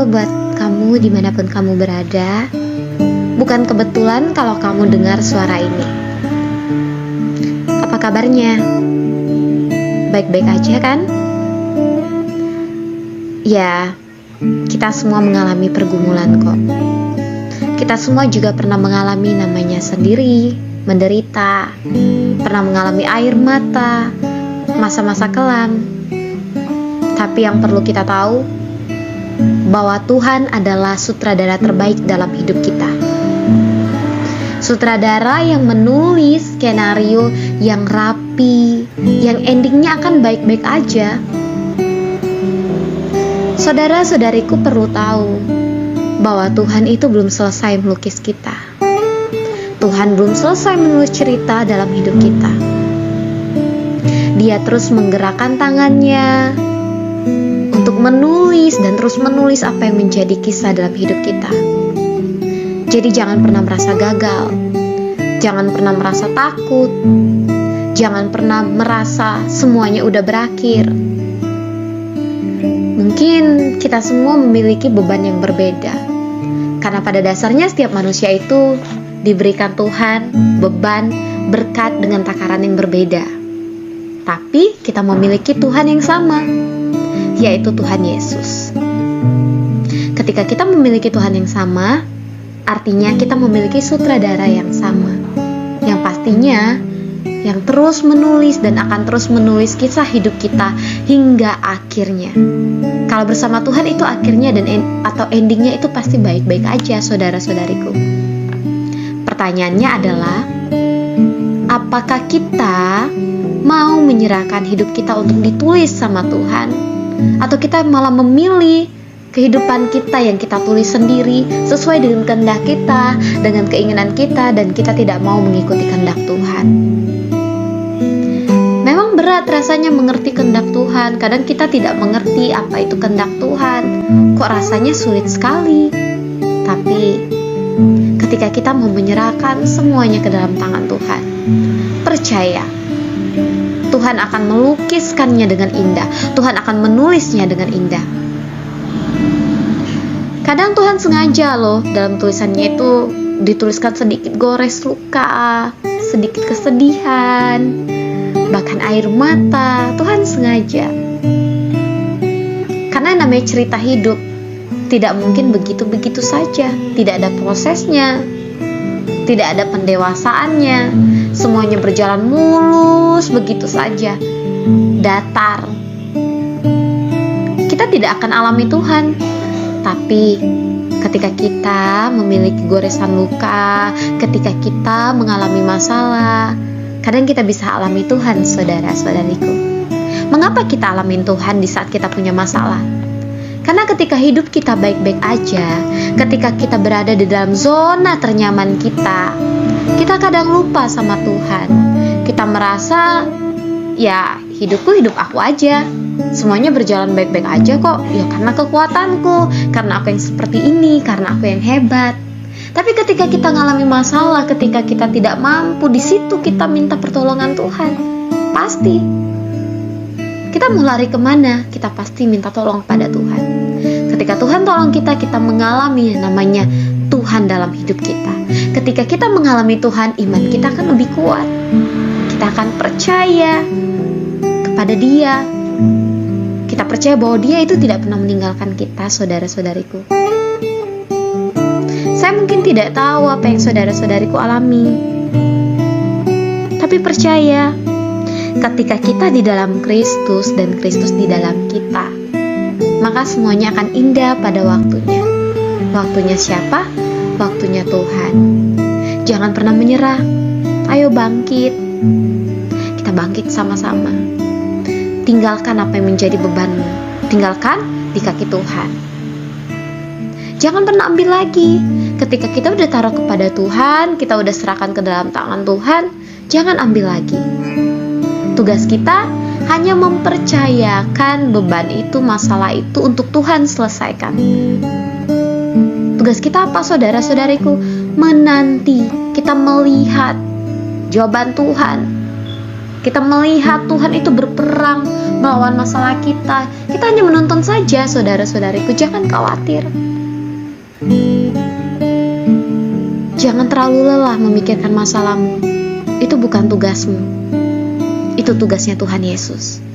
Halo buat kamu dimanapun kamu berada. Bukan kebetulan kalau kamu dengar suara ini. Apa kabarnya? Baik-baik aja kan? Ya, kita semua mengalami pergumulan kok. Kita semua juga pernah mengalami namanya sendiri, menderita, pernah mengalami air mata, masa-masa kelam. Tapi yang perlu kita tahu, bahwa Tuhan adalah sutradara terbaik dalam hidup kita. Sutradara yang menulis skenario yang rapi, yang endingnya akan baik-baik aja. Saudara-saudariku perlu tahu bahwa Tuhan itu belum selesai melukis kita. Tuhan belum selesai menulis cerita dalam hidup kita. Dia terus menggerakkan tangannya untuk menulis dan terus menulis apa yang menjadi kisah dalam hidup kita. Jadi jangan pernah merasa gagal, jangan pernah merasa takut, jangan pernah merasa semuanya udah berakhir. Mungkin kita semua memiliki beban yang berbeda, karena pada dasarnya setiap manusia itu diberikan Tuhan beban, berkat dengan takaran yang berbeda. Tapi kita memiliki Tuhan yang sama, yaitu Tuhan Yesus. Ketika kita memiliki Tuhan yang sama, artinya kita memiliki sutradara yang sama, yang pastinya yang terus menulis dan akan terus menulis kisah hidup kita hingga akhirnya. Kalau bersama Tuhan itu akhirnya atau endingnya itu pasti baik-baik aja, saudara-saudariku. Pertanyaannya adalah, apakah kita mau menyerahkan hidup kita untuk ditulis sama Tuhan? Atau kita malah memilih kehidupan kita yang kita tulis sendiri sesuai dengan kehendak kita, dengan keinginan kita, dan kita tidak mau mengikuti kehendak Tuhan. Memang berat rasanya mengerti kehendak Tuhan. Kadang kita tidak mengerti apa itu kehendak Tuhan. Kok rasanya sulit sekali. Tapi ketika kita mau menyerahkan semuanya ke dalam tangan Tuhan, percaya Tuhan akan melukiskannya dengan indah. Tuhan akan menulisnya dengan indah. Kadang Tuhan sengaja loh dalam tulisannya itu dituliskan sedikit gores luka, sedikit kesedihan, bahkan air mata. Tuhan sengaja. Karena namanya cerita hidup tidak mungkin begitu-begitu saja. Tidak ada prosesnya, tidak ada pendewasaannya. Semuanya berjalan mulus begitu saja, datar. Kita tidak akan alami Tuhan. Tapi ketika kita memiliki goresan luka, ketika kita mengalami masalah, kadang kita bisa alami Tuhan, saudara-saudariku. Mengapa kita alamin Tuhan di saat kita punya masalah? Karena ketika hidup kita baik-baik aja, ketika kita berada di dalam zona ternyaman kita kadang lupa sama Tuhan. Kita merasa, ya hidupku hidup aku aja, semuanya berjalan baik-baik aja kok. Ya karena kekuatanku, karena aku yang seperti ini, karena aku yang hebat. Tapi ketika kita ngalami masalah, ketika kita tidak mampu, di situ kita minta pertolongan Tuhan. Pasti kita mau lari kemana? Kita pasti minta tolong pada Tuhan. Ketika Tuhan tolong kita, kita mengalami namanya Tuhan dalam hidup kita. Ketika kita mengalami Tuhan, iman kita akan lebih kuat. Kita akan percaya kepada Dia. Kita percaya bahwa Dia itu tidak pernah meninggalkan kita, saudara-saudariku. Saya mungkin tidak tahu apa yang saudara-saudariku alami, tapi percaya, ketika kita di dalam Kristus dan Kristus di dalam kita, maka semuanya akan indah pada waktunya. Waktunya siapa? Waktunya Tuhan. Jangan pernah menyerah. Ayo bangkit. Kita bangkit sama-sama. Tinggalkan apa yang menjadi bebanmu. Tinggalkan di kaki Tuhan. Jangan pernah ambil lagi. Ketika kita udah taruh kepada Tuhan, kita udah serahkan ke dalam tangan Tuhan, jangan ambil lagi. Tugas kita hanya mempercayakan beban itu, masalah itu untuk Tuhan selesaikan. Tugas kita apa, saudara-saudariku? Menanti, kita melihat jawaban Tuhan. Kita melihat Tuhan itu berperang melawan masalah kita. Kita hanya menonton saja, saudara-saudariku. Jangan khawatir. Jangan terlalu lelah memikirkan masalahmu. Itu bukan tugasmu. Itu tugasnya Tuhan Yesus.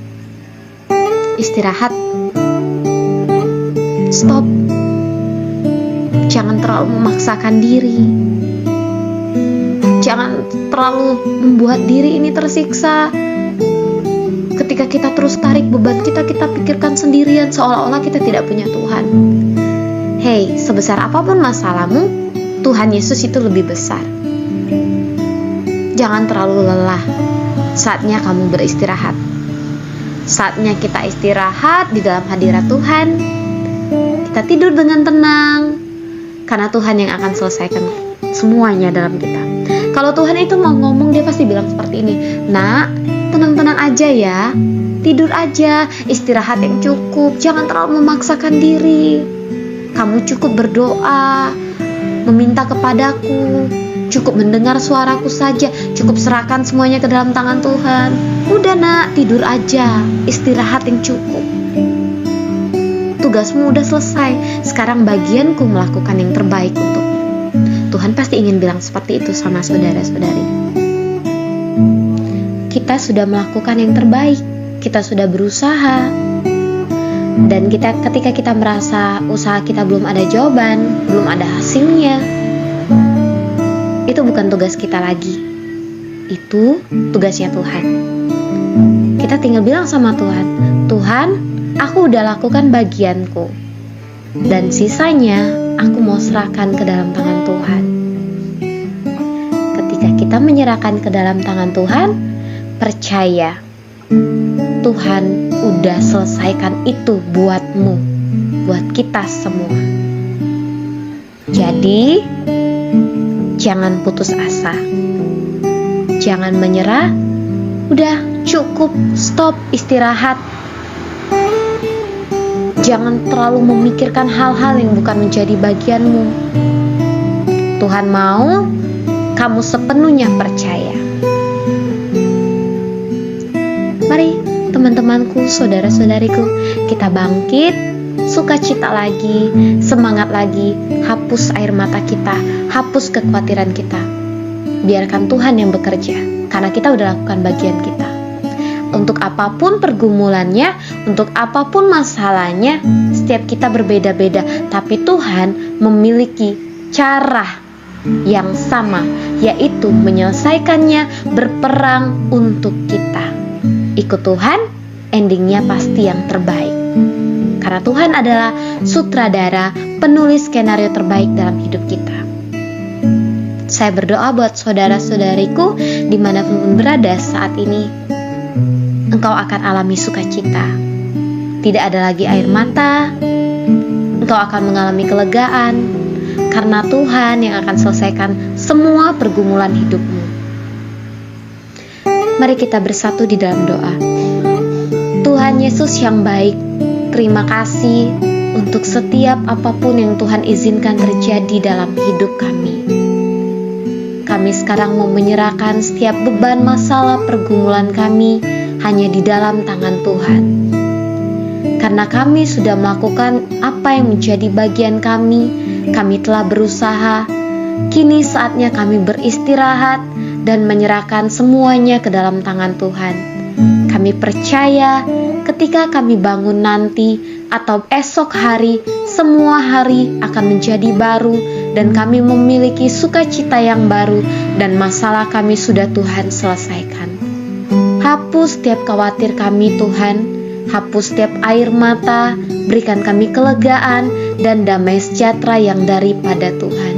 Istirahat. Stop. Jangan terlalu memaksakan diri. Jangan terlalu membuat diri ini tersiksa. Ketika kita terus tarik beban kita pikirkan sendirian seolah-olah kita tidak punya Tuhan. Hei, sebesar apapun masalahmu, Tuhan Yesus itu lebih besar. Jangan terlalu lelah. Saatnya kamu beristirahat. Saatnya kita istirahat di dalam hadirat Tuhan. Kita tidur dengan tenang, karena Tuhan yang akan selesaikan semuanya dalam kita. Kalau Tuhan itu mau ngomong, dia pasti bilang seperti ini, "Nak, tenang-tenang aja ya, tidur aja, istirahat yang cukup, jangan terlalu memaksakan diri. Kamu cukup berdoa, meminta kepadaku, cukup mendengar suaraku saja, cukup serahkan semuanya ke dalam tangan Tuhan. Udah nak, tidur aja, istirahat yang cukup. Tugasmu udah selesai, sekarang bagianku melakukan yang terbaik untukmu." Tuhan pasti ingin bilang seperti itu sama saudara-saudari. Kita sudah melakukan yang terbaik, kita sudah berusaha. Dan ketika kita merasa usaha kita belum ada jawaban, belum ada hasilnya, itu bukan tugas kita lagi. Itu tugasnya Tuhan. Kita tinggal bilang sama Tuhan, "Tuhan, aku udah lakukan bagianku, dan sisanya aku mau serahkan ke dalam tangan Tuhan." Ketika kita menyerahkan ke dalam tangan Tuhan, percaya Tuhan udah selesaikan itu buatmu, buat kita semua. Jadi jangan putus asa, jangan menyerah. Udah cukup, stop, istirahat. Jangan terlalu memikirkan hal-hal yang bukan menjadi bagianmu. Tuhan mau kamu sepenuhnya percaya. Mari teman-temanku, saudara-saudariku, kita bangkit, sukacita lagi, semangat lagi, hapus air mata kita, hapus kekhawatiran kita. Biarkan Tuhan yang bekerja, karena kita udah lakukan bagian kita. Untuk apapun pergumulannya, untuk apapun masalahnya, setiap kita berbeda-beda, tapi Tuhan memiliki cara yang sama, yaitu menyelesaikannya, berperang untuk kita. Ikut Tuhan, endingnya pasti yang terbaik. Karena Tuhan adalah sutradara, penulis skenario terbaik dalam hidup kita. Saya berdoa buat saudara-saudariku dimanapun berada saat ini. Engkau akan alami sukacita. Tidak ada lagi air mata. Engkau akan mengalami kelegaan, karena Tuhan yang akan selesaikan semua pergumulan hidupmu. Mari kita bersatu di dalam doa. Tuhan Yesus yang baik, terima kasih untuk setiap apapun yang Tuhan izinkan terjadi dalam hidup kami. Kami sekarang mau menyerahkan setiap beban masalah pergumulan kami hanya di dalam tangan Tuhan. Karena kami sudah melakukan apa yang menjadi bagian kami telah berusaha. Kini saatnya kami beristirahat dan menyerahkan semuanya ke dalam tangan Tuhan. Kami percaya ketika kami bangun nanti atau esok hari, semua hari akan menjadi baru dan kami memiliki sukacita yang baru dan masalah kami sudah Tuhan selesaikan. Hapus setiap khawatir kami Tuhan, hapus setiap air mata, berikan kami kelegaan dan damai sejahtera yang daripada Tuhan.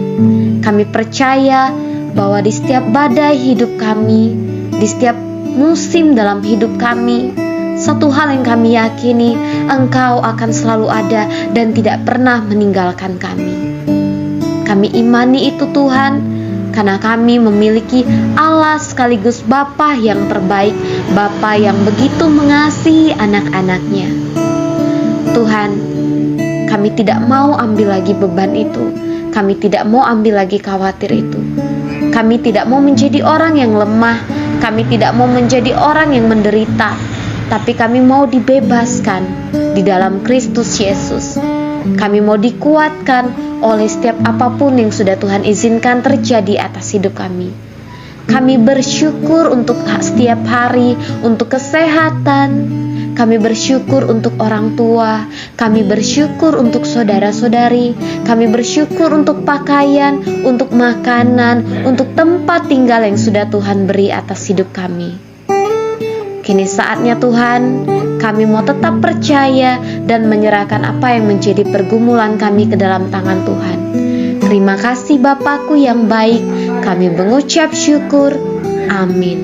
Kami percaya bahwa di setiap badai hidup kami, di setiap musim dalam hidup kami, satu hal yang kami yakini, Engkau akan selalu ada dan tidak pernah meninggalkan kami. Kami imani itu Tuhan, karena kami memiliki Allah sekaligus Bapa yang terbaik, Bapa yang begitu mengasihi anak-anaknya. Tuhan, kami tidak mau ambil lagi beban itu, kami tidak mau ambil lagi khawatir itu. Kami tidak mau menjadi orang yang lemah, Kami tidak mau menjadi orang yang menderita, tapi kami mau dibebaskan di dalam Kristus Yesus. Kami mau dikuatkan oleh setiap apapun yang sudah Tuhan izinkan terjadi atas hidup kami. Kami bersyukur untuk setiap hari, untuk kesehatan. Kami bersyukur untuk orang tua. Kami bersyukur untuk saudara-saudari. Kami bersyukur untuk pakaian, untuk makanan, untuk tempat tinggal yang sudah Tuhan beri atas hidup kami. Kini saatnya Tuhan, kami mau tetap percaya dan menyerahkan apa yang menjadi pergumulan kami ke dalam tangan Tuhan. Terima kasih Bapakku yang baik, kami mengucap syukur. Amin.